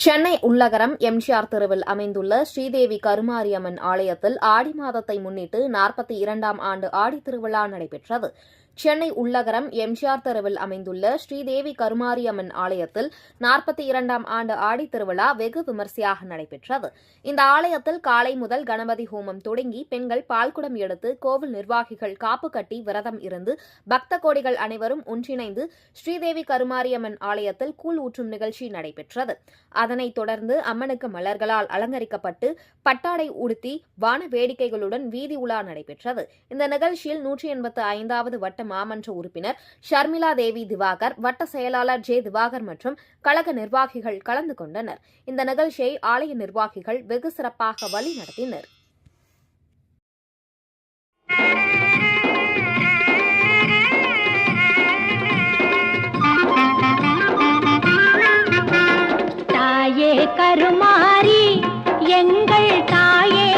சென்னை உள்ளகரம் எம்ஜிஆர் தெருவில் அமைந்துள்ள ஸ்ரீதேவி கருமாரியம்மன் ஆலயத்தில் ஆடி மாதத்தை முன்னிட்டு 42ஆம் ஆண்டு ஆடித்திருவிழா நடைபெற்றது. சென்னை உள்ளகரம் எம்ஜிஆர் தெருவில் அமைந்துள்ள ஸ்ரீதேவி கருமாரியம்மன் ஆலயத்தில் 42ஆம் ஆண்டு ஆடித்திருவிழா வெகு விமரிசையாக நடைபெற்றது. இந்த ஆலயத்தில் காலை முதல் கணபதி ஹோமம் தொடங்கி பெண்கள் பால்குடம் எடுத்து கோவில் நிர்வாகிகள் காப்பு கட்டி விரதம் இருந்து பக்த கோடிகள் அனைவரும் ஒன்றிணைந்து ஸ்ரீதேவி கருமாரியம்மன் ஆலயத்தில் கூழ் ஊற்றும் நிகழ்ச்சி நடைபெற்றது. அதனைத் தொடர்ந்து அம்மனுக்கு மலர்களால் அலங்கரிக்கப்பட்டு பட்டாடை உடுத்தி வான வேடிக்கைகளுடன் வீதி உலா நடைபெற்றது. இந்த நிகழ்ச்சியில் 185வது வட்ட மாமன்ற உறுப்பினர் ஷர்மிளா தேவி திவாகர், வட்ட செயலாளர் ஜே திவாகர் மற்றும் கழக நிர்வாகிகள் கலந்து கொண்டனர். இந்த நிகழ்ச்சியை ஆலய நிர்வாகிகள் வெகு சிறப்பாக வழி நடத்தினர். தாயே கருமாரி எங்கள் தாயே